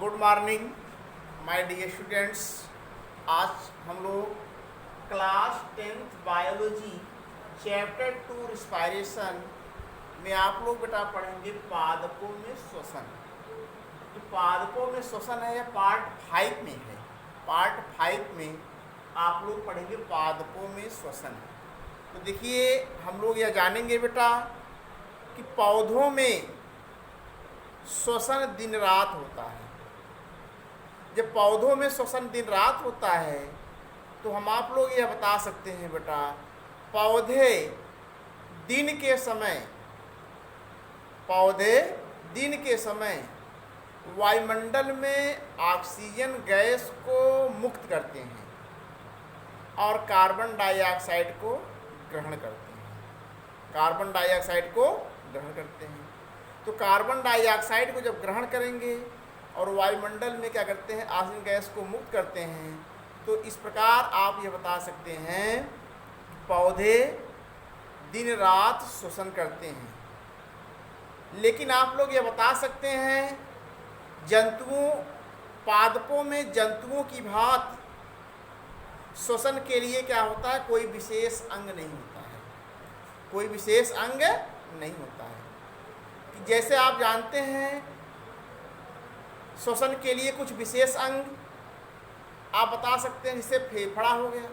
Good morning my dear students. आज हम लोग class 10th biology chapter 2 respiration में आप लोग बेटा पढ़ेंगे पादपों में श्वसन। तो पादपों में श्वसन है, यह पार्ट 5 में है। पार्ट 5 में आप लोग पढ़ेंगे पादपों में श्वसन। तो देखिए हम लोग यह जानेंगे बेटा कि पौधों में श्वसन दिन रात होता है। जब पौधों में श्वसन दिन रात होता है तो हम आप लोग यह बता सकते हैं बेटा, पौधे दिन के समय वायुमंडल में ऑक्सीजन गैस को मुक्त करते हैं और कार्बन डाइऑक्साइड को ग्रहण करते हैं। तो कार्बन डाइऑक्साइड को जब ग्रहण करेंगे और वायुमंडल में क्या करते हैं, ऑक्सीजन गैस को मुक्त करते हैं। तो इस प्रकार आप ये बता सकते हैं पौधे दिन रात श्वसन करते हैं। लेकिन आप लोग ये बता सकते हैं पादपों में जंतुओं की भांति श्वसन के लिए क्या होता है, कोई विशेष अंग नहीं होता है। जैसे आप जानते हैं श्वसन के लिए कुछ विशेष अंग आप बता सकते हैं, जैसे फेफड़ा हो गया,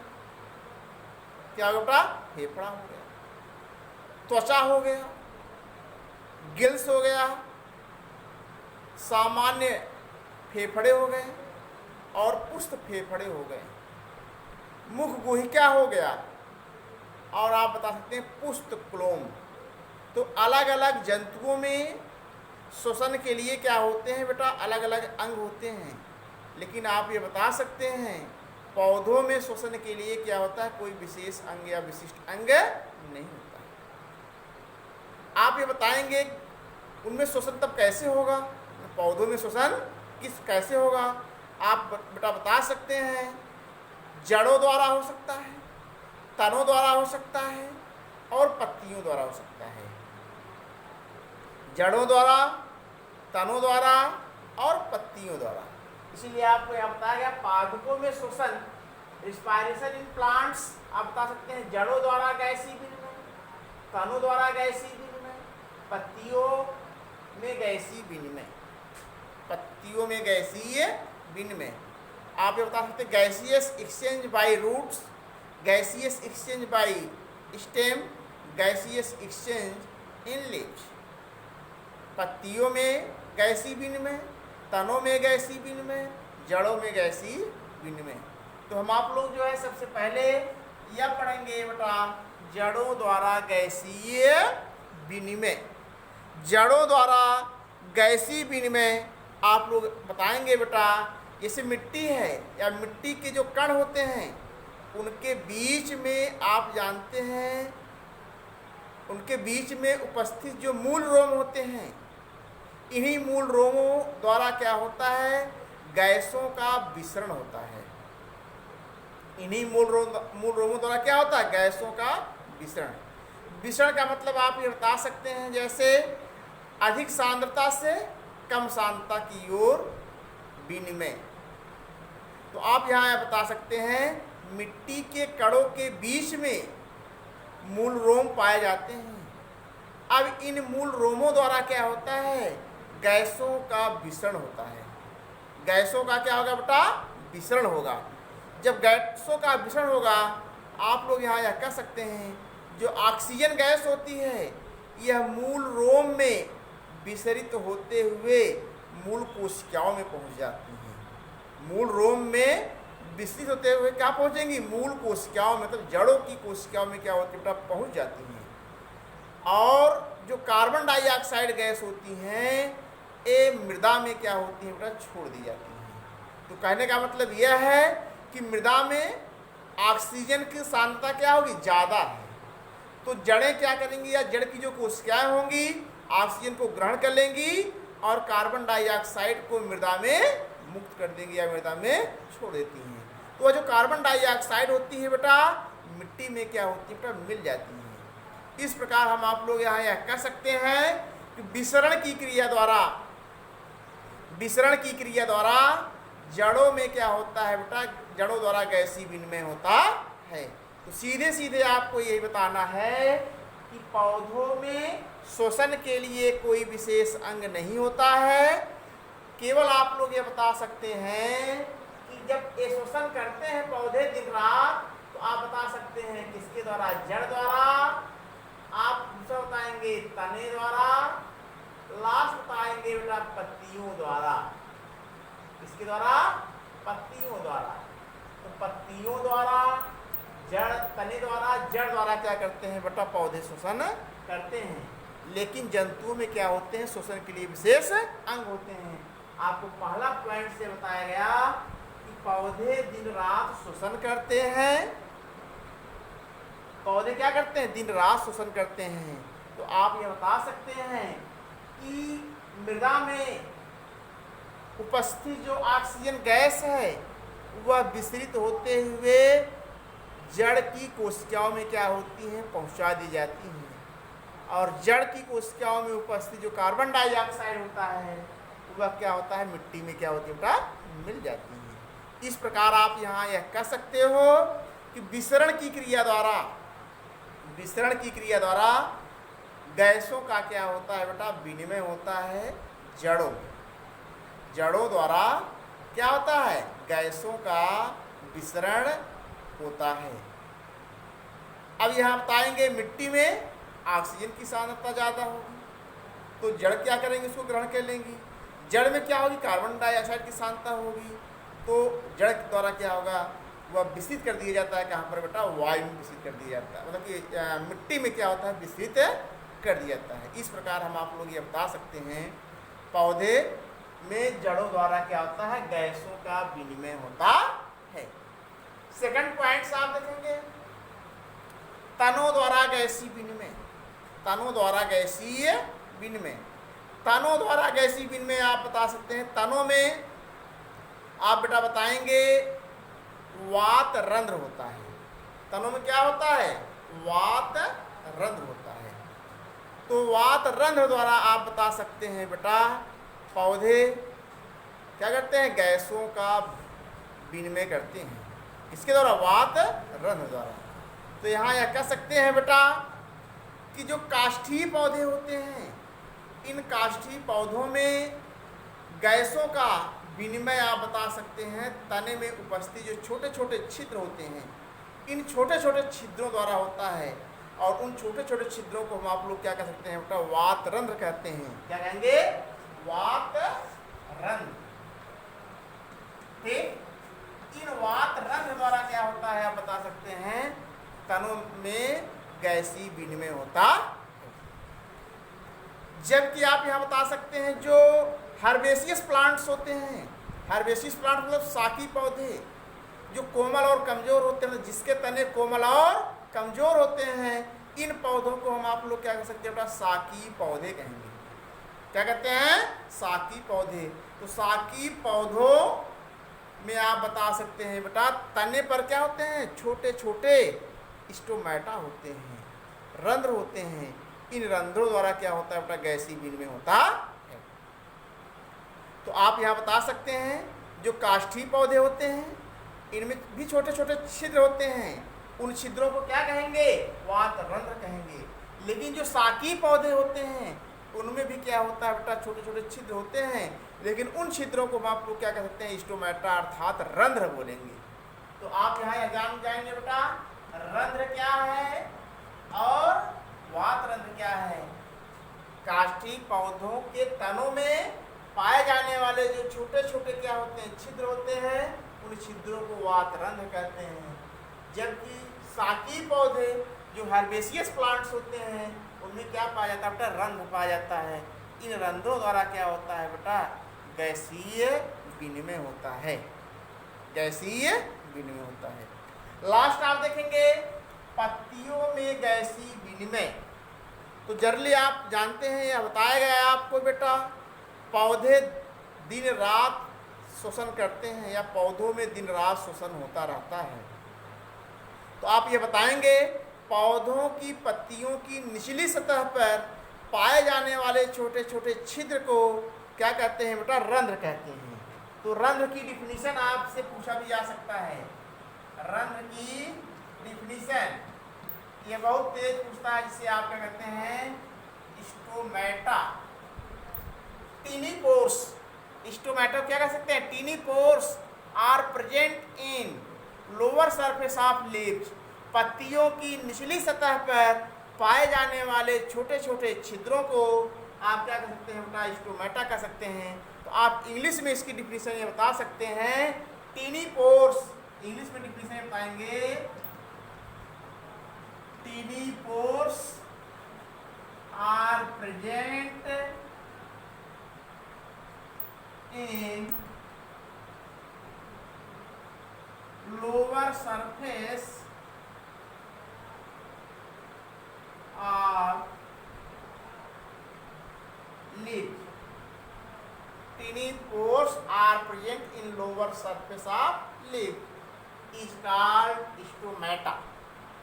क्या बेटा, फेफड़ा हो गया, त्वचा हो गया, गिल्स हो गया, सामान्य फेफड़े हो गए और पुष्ट फेफड़े हो गए, मुख गुहिका हो गया और आप बता सकते हैं पुष्ट क्लोम। तो अलग अलग जंतुओं में श्वसन के लिए क्या होते हैं बेटा, अलग अलग अंग होते हैं। लेकिन आप ये बता सकते हैं पौधों में श्वसन के लिए क्या होता है, कोई विशेष अंग या विशिष्ट अंग नहीं होता। आप ये बताएंगे उनमें श्वसन तब कैसे होगा, पौधों में श्वसन कैसे होगा। आप बेटा बता सकते हैं जड़ों द्वारा हो सकता है, तनों द्वारा हो सकता है और पत्तियों द्वारा हो सकता है। जड़ों द्वारा, तनों द्वारा और पत्तियों द्वारा। इसीलिए आपको यह बताया गया पादपों में श्वसन, रिस्पायरेशन इन प्लांट्स, आप बता सकते हैं जड़ों द्वारा गैसीय विनिमय, तनों द्वारा गैसीय विनिमय, पत्तियों में गैसीय विनिमय। आप ये बता सकते हैं gaseous exchange by roots, gaseous exchange by stem, gaseous exchange in leaves. पत्तियों में गैसीय विनिमय, तनों में गैसीय विनिमय, जड़ों में गैसीय विनिमय। तो हम आप लोग जो है सबसे पहले यह पढ़ेंगे बेटा जड़ों द्वारा गैसीय विनिमय। जड़ों द्वारा गैसीय विनिमय आप लोग बताएंगे बेटा, जैसे मिट्टी है या मिट्टी के जो कण होते हैं उनके बीच में आप जानते हैं, उनके बीच में उपस्थित जो मूल रोम होते हैं, इन्हीं मूल रोमों द्वारा क्या होता है, गैसों का विसरण होता है। इन्हीं मूल रोमों द्वारा क्या होता है, गैसों का विसरण। विसरण का मतलब आप ये बता सकते हैं जैसे अधिक सांद्रता से कम सांद्रता की ओर विनिमय। तो आप यहाँ बता सकते हैं मिट्टी के कणों के बीच में मूल रोम पाए जाते हैं। अब इन मूल रोमों द्वारा क्या होता है, गैसों का विसरण होता है। गैसों का क्या होगा बेटा, विसरण होगा। जब गैसों का विसरण होगा आप लोग यहाँ यह कह सकते हैं जो ऑक्सीजन गैस होती है यह मूल रोम में विसरित होते हुए मूल कोशिकाओं में पहुँच जाती है। मूल रोम में विसरित होते हुए क्या पहुँचेंगी, मूल कोशिकाओं में, मतलब जड़ों की कोशिकाओं में क्या होती है बेटा, पहुँच जाती हैं। और जो कार्बन डाइऑक्साइड गैस होती हैं ये मृदा में क्या होती है बेटा, छोड़ दी जाती हैं। तो कहने का मतलब यह है कि मृदा में ऑक्सीजन की सांद्रता क्या होगी, ज़्यादा है। तो जड़ें क्या करेंगी, या जड़ की जो कोशिकाएं होंगी ऑक्सीजन को ग्रहण कर लेंगी और कार्बन डाइऑक्साइड को मृदा में मुक्त कर देंगी या मृदा में छोड़ देती हैं। तो वह जो कार्बन डाइऑक्साइड होती है बेटा मिट्टी में क्या होती है बेटा, मिल जाती है। इस प्रकार हम आप लोग यहाँ यह कह सकते हैं कि विसरण की क्रिया द्वारा विसरण की क्रिया द्वारा जड़ों में क्या होता है बेटा, जड़ों द्वारा गैसीय विनिमय होता है। तो सीधे सीधे आपको यही बताना है कि पौधों में श्वसन के लिए कोई विशेष अंग नहीं होता है। केवल आप लोग ये बता सकते हैं कि जब ये श्वसन करते हैं पौधे दिन रात, तो आप बता सकते हैं किसके द्वारा, जड़ द्वारा। आप दूसरा बताएंगे तने द्वारा, लास्ट बताएंगे बेटा पत्तियों द्वारा। किसके द्वारा, पत्तियों द्वारा। तो पत्तियों द्वारा, जड़, तने द्वारा, जड़ द्वारा क्या करते हैं बेटा, पौधे श्वसन करते हैं। लेकिन जंतुओं में क्या होते हैं, श्वसन के लिए विशेष अंग होते हैं। आपको पहला पॉइंट से बताया गया कि पौधे दिन रात श्वसन करते हैं। पौधे क्या करते हैं, दिन रात श्वसन करते हैं। तो आप ये बता सकते हैं कि मृदा में उपस्थित जो ऑक्सीजन गैस है वह विसरित होते हुए जड़ की कोशिकाओं में क्या होती हैं, पहुंचा दी जाती हैं। और जड़ की कोशिकाओं में उपस्थित जो कार्बन डाइऑक्साइड होता है वह क्या होता है, मिट्टी में क्या होती है बेटा, मिल जाती है। इस प्रकार आप यहाँ यह कह सकते हो कि विसरण की क्रिया द्वारा गैसों का क्या होता है बेटा, विनिमय होता है जड़ों द्वारा क्या होता है, गैसों का विसरण होता है। अब यहाँ बताएंगे मिट्टी में ऑक्सीजन की सांद्रता ज़्यादा होगी, तो जड़ क्या करेंगे, उसको ग्रहण कर लेंगी। जड़ में क्या होगी, कार्बन डाइऑक्साइड की सांद्रता होगी, तो जड़ द्वारा क्या होगा, वह विस्तृत कर दिया जाता है। कहाँ पर बेटा, वायु में विस्तृत कर दिया जाता है, मतलब कि मिट्टी में क्या होता है, विस्तृत कर दिया जाता है। इस प्रकार हम आप लोग ये बता सकते हैं पौधे में जड़ों द्वारा क्या होता है, गैसों का विनिमय होता है। सेकंड पॉइंट आप देखेंगे तनों द्वारा गैसीय विनिमय। तनों द्वारा गैसीय विनिमय, तनों द्वारा गैसीय विनिमय आप बता सकते हैं। तनों में आप बेटा बताएंगे वात रंध्र होता है। तनों में क्या होता है, वात रंध्र होता है। तो वात रंध्र द्वारा आप बता सकते हैं बेटा पौधे क्या करते हैं, गैसों का विनिमय करते हैं। किसके द्वारा, वात रंध्र द्वारा। तो यहाँ यह कह सकते हैं बेटा कि जो काष्ठीय पौधे होते हैं, इन काष्ठीय पौधों में गैसों का विनिमय आप बता सकते हैं तने में उपस्थित जो छोटे छोटे छिद्र होते हैं, इन छोटे छोटे छिद्रों द्वारा होता है। और उन छोटे छोटे छिद्रों को हम आप लोग क्या कह सकते हैं बेटा, वात रंध्र कहते हैं। क्या कहेंगे, वात रंध्र। ठीक, इन वात रंध्र द्वारा क्या होता है आप बता सकते हैं, तनों में गैसीय विनिमय होता है। जबकि आप यहाँ बता सकते हैं जो हर्बेशियस प्लांट्स होते हैं, हर्बेशियस प्लांट मतलब साकी पौधे जो कोमल और कमजोर होते हैं, जिसके तने कोमल और कमजोर होते हैं, इन पौधों को हम आप लोग क्या कह सकते हैं बेटा, साकी पौधे कहेंगे। क्या कहते हैं, साकी पौधे। तो साकी पौधों में आप बता सकते हैं बेटा तने पर क्या होते हैं, छोटे छोटे स्टोमेटा होते हैं, रंध्र होते हैं। इन रंध्रों द्वारा क्या होता है बेटा, गैसीय विनिमय होता है। तो आप यहाँ बता सकते हैं जो काष्ठीय पौधे होते हैं इनमें भी छोटे छोटे छिद्र होते हैं, उन छिद्रों को क्या कहेंगे, वात रंध्र कहेंगे। लेकिन जो साकी पौधे होते हैं उनमें भी क्या होता है बेटा, छोटे छोटे छिद्र होते हैं, लेकिन उन छिद्रों को आप लोग क्या कह सकते हैं, स्टोमेटा अर्थात रंध्र बोलेंगे। तो आप यहाँ जान जाएंगे बेटा रंध्र क्या है और वात रंध्र क्या है। काष्ठीय पौधों के तनों में पाए जाने वाले जो छोटे छोटे क्या होते हैं, छिद्र होते हैं, उन छिद्रों को वात रंध्र कहते हैं। जबकि साकी पौधे जो हर्बेशियस प्लांट्स होते हैं उनमें क्या पाया जाता है बेटा, रंध्र पाया जाता है। इन रंध्रों द्वारा क्या होता है बेटा, गैसीय विनिमय होता है, गैसीय विनिमय होता है। लास्ट आप देखेंगे पत्तियों में गैसीय विनिमय। तो जनरली आप जानते हैं, यह बताया गया है आपको बेटा, पौधे दिन रात श्वसन करते हैं या पौधों में दिन रात श्वसन होता रहता है। तो आप ये बताएंगे पौधों की पत्तियों की निचली सतह पर पाए जाने वाले छोटे छोटे छिद्र को क्या कहते हैं बेटा, रंध्र कहते हैं। तो रंध्र की डिफिनीशन आपसे पूछा भी जा सकता है। रंध्र की डिफिनीशन ये बहुत तेज पूछता है, जिसे आप क्या कहते हैं, स्टोमेटा। टीनी पोर्स, स्टोमेटा क्या कह सकते हैं, tiny pores are present in lower surface of leaves. पत्तियों की निचली सतह पर पाए जाने वाले छोटे छोटे छिद्रों को आप क्या कह सकते हैं बेटा, स्टोमेटा कह सकते हैं। तो आप इंग्लिश में इसकी डिफिनीशन ये बता सकते हैं, टीनी पोर्स, इंग्लिश में डिफिनीशन बताएंगे, tiny pores are present in lower surface of leaf. Tiny pores are present in lower surface of leaf is called stomata.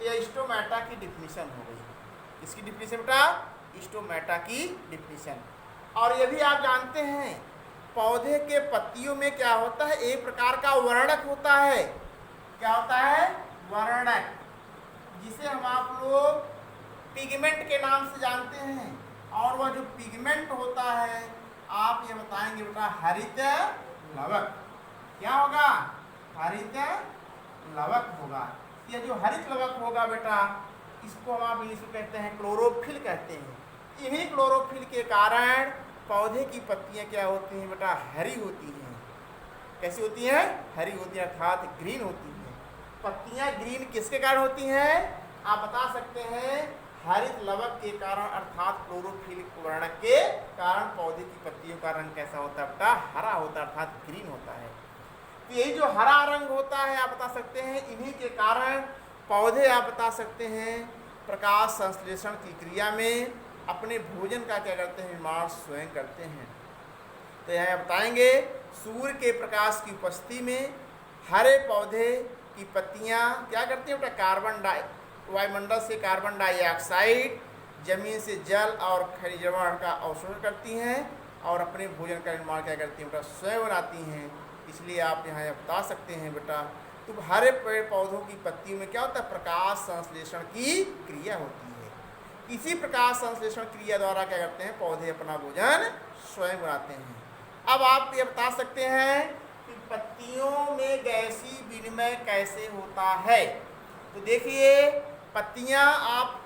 ये स्टोमेटा की डिफिनीशन हो गई। इसकी डिफिनीशन बेटा, स्टोमेटा की डिफिनीशन। और ये भी आप जानते हैं, पौधे के पत्तियों में क्या होता है, एक प्रकार का वर्णक होता है। क्या होता है, वर्णक, जिसे हम आप लोग पिगमेंट के नाम से जानते हैं। और वह जो पिगमेंट होता है, आप ये बताएंगे बेटा, हरित लवक। क्या होगा, हरित लवक होगा। ये जो हरित लवक होगा बेटा, इसको हम आप इंग्लिश में कहते हैं क्लोरोफिल कहते हैं। इन्हीं क्लोरोफिल के कारण पौधे की पत्तियां क्या होती हैं बेटा, हरी होती हैं। कैसी होती हैं, हरी होती हैं, अर्थात ग्रीन होती हैं। पत्तियां ग्रीन किसके कारण होती हैं, आप बता सकते हैं, हरित लवक के कारण, अर्थात क्लोरोफिल वर्णक के कारण पौधे की पत्तियों का रंग कैसा होता है बेटा, हरा होता है, अर्थात ग्रीन होता है। तो यही जो हरा रंग होता है, आप बता सकते हैं, इन्हीं के कारण पौधे आप बता सकते हैं प्रकाश संश्लेषण की क्रिया में अपने भोजन का क्या करते हैं, निर्माण स्वयं करते हैं। तो यह बताएंगे, सूर्य के प्रकाश की उपस्थिति में हरे पौधे की पत्तियां क्या करती हैं बेटा, वायुमंडल से कार्बन डाइऑक्साइड, जमीन से जल और खनिज लवण का अवशोषण करती हैं और अपने भोजन का निर्माण क्या करती हैं बेटा, स्वयं बनाती हैं। इसलिए आप यहाँ बता सकते हैं बेटा, तो हरे पेड़ पौधों की पत्तियों में क्या होता है, प्रकाश संश्लेषण की क्रिया होती है। इसी प्रकाश संश्लेषण क्रिया द्वारा क्या करते हैं, पौधे अपना भोजन स्वयं बनाते हैं। अब आप ये बता सकते हैं कि पत्तियों में गैसीय विनिमय कैसे होता है। तो देखिए, पत्तियां आप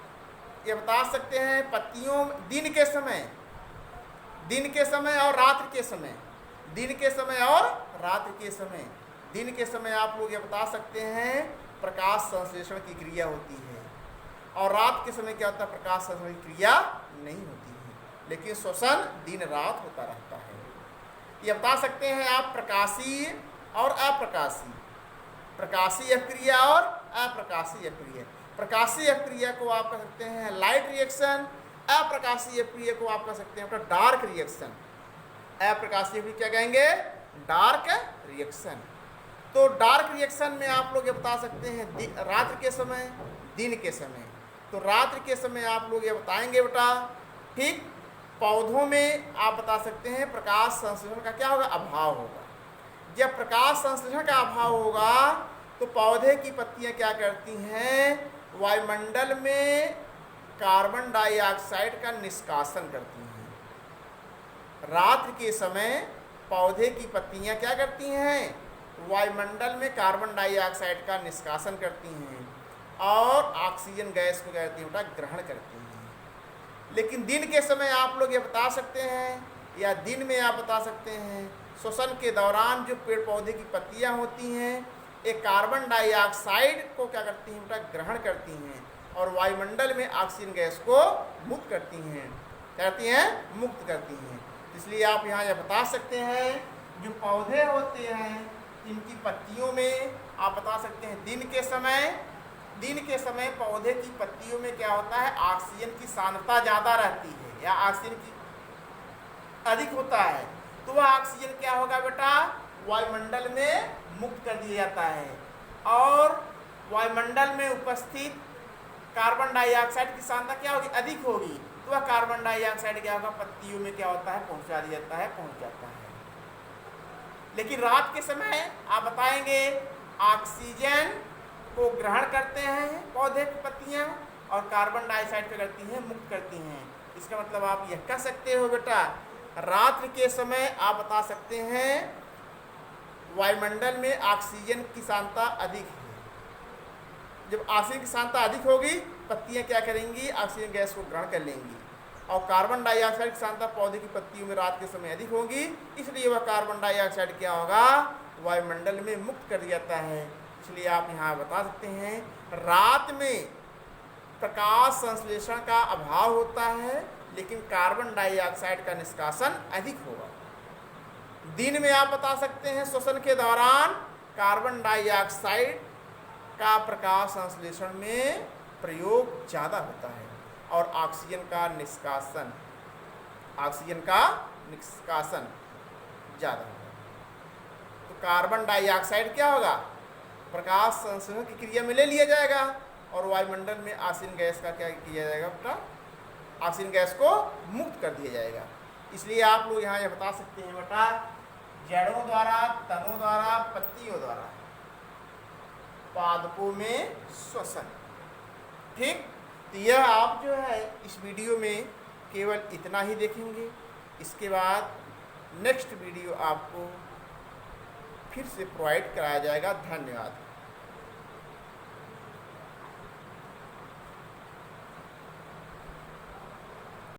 ये बता सकते हैं, पत्तियों दिन के समय और रात्रि के समय, दिन के समय और रात्रि के समय, दिन के समय आप लोग ये बता सकते हैं प्रकाश संश्लेषण की क्रिया होती है, और रात के समय क्या होता है, प्रकाश संश्लेषण की क्रिया नहीं होती है, लेकिन श्वसन दिन रात होता रहता है। ये बता सकते हैं आप प्रकाशीय और अप्रकाशीय, प्रकाशीय क्रिया और अप्रकाशीय क्रिया। प्रकाशीय क्रिया को आप कह सकते हैं लाइट रिएक्शन, अप्रकाशीय क्रिया को आप कह सकते हैं डार्क रिएक्शन। अप्रकाशीय क्रिया क्या कहेंगे, डार्क रिएक्शन। तो डार्क रिएक्शन में आप लोग ये बता सकते हैं रात्रि के समय, दिन के समय। तो रात्रि के समय आप लोग ये बताएंगे बेटा, ठीक, पौधों में आप बता सकते हैं प्रकाश संश्लेषण का क्या होगा, अभाव होगा। जब प्रकाश संश्लेषण का अभाव होगा तो पौधे की पत्तियां क्या करती हैं, वायुमंडल में कार्बन डाइऑक्साइड का निष्कासन करती हैं। रात्रि के समय पौधे की पत्तियां क्या करती हैं, वायुमंडल में कार्बन डाइऑक्साइड का निष्कासन करती हैं और ऑक्सीजन गैस को कहती हैं ग्रहण करती हैं। लेकिन दिन के समय आप लोग ये बता सकते हैं, या दिन में आप बता सकते हैं, श्वसन के दौरान जो पेड़ पौधे की पत्तियां होती हैं, एक कार्बन डाइऑक्साइड को क्या करती हैं बेटा, ग्रहण करती हैं और वायुमंडल में ऑक्सीजन गैस को मुक्त करती हैं, करती हैं, मुक्त करती हैं। इसलिए आप यहाँ यह बता सकते हैं, जो पौधे होते हैं इनकी पत्तियों में आप बता सकते हैं दिन के समय पौधे की पत्तियों में क्या होता है, ऑक्सीजन की सांद्रता ज़्यादा रहती है या ऑक्सीजन की अधिक होता है। तो वह ऑक्सीजन क्या होगा बेटा, वायुमंडल में मुक्त कर दिया जाता है और वायुमंडल में उपस्थित कार्बन डाइऑक्साइड की सांद्रता क्या होगी, अधिक होगी। तो वह कार्बन डाइऑक्साइड क्या होगा, पत्तियों में क्या होता है, पहुंचा दिया जाता है, पहुंच जाता है। लेकिन रात के समय आप बताएंगे ऑक्सीजन को ग्रहण करते हैं पौधे की पत्तियां और कार्बन डाइऑक्साइड क्या करती हैं, मुक्त करती हैं। इसका मतलब आप यह कह सकते हो बेटा, रात्रि के समय आप बता सकते हैं वायुमंडल में ऑक्सीजन की सांद्रता अधिक है। जब ऑक्सीजन की सांद्रता अधिक होगी, पत्तियां क्या करेंगी, ऑक्सीजन गैस को ग्रहण कर लेंगी, और कार्बन डाइऑक्साइड की सांद्रता पौधे की पत्तियों में रात के समय अधिक होगी, इसलिए वह कार्बन डाइऑक्साइड क्या होगा, वायुमंडल में मुक्त कर दिया जाता है। इसलिए आप यहाँ बता सकते हैं रात में प्रकाश संश्लेषण का अभाव होता है, लेकिन कार्बन डाइऑक्साइड का निष्कासन अधिक होगा। दिन में आप बता सकते हैं श्वसन के दौरान कार्बन डाइऑक्साइड का प्रकाश संश्लेषण में प्रयोग ज़्यादा होता है और ऑक्सीजन का निष्कासन ज़्यादा होगा। तो कार्बन डाइऑक्साइड क्या होगा, प्रकाश संश्लेषण की क्रिया में ले लिया जाएगा और वायुमंडल में ऑक्सीजन गैस का क्या किया जाएगा बेटा, ऑक्सीजन गैस को मुक्त कर दिया जाएगा। इसलिए आप लोग यहाँ यह बता सकते हैं बेटा, जड़ों द्वारा, तनों द्वारा, पत्तियों द्वारा पादपों में श्वसन। ठीक, तो यह आप जो है इस वीडियो में केवल इतना ही देखेंगे। इसके बाद नेक्स्ट वीडियो आपको फिर से प्रोवाइड कराया जाएगा। धन्यवाद।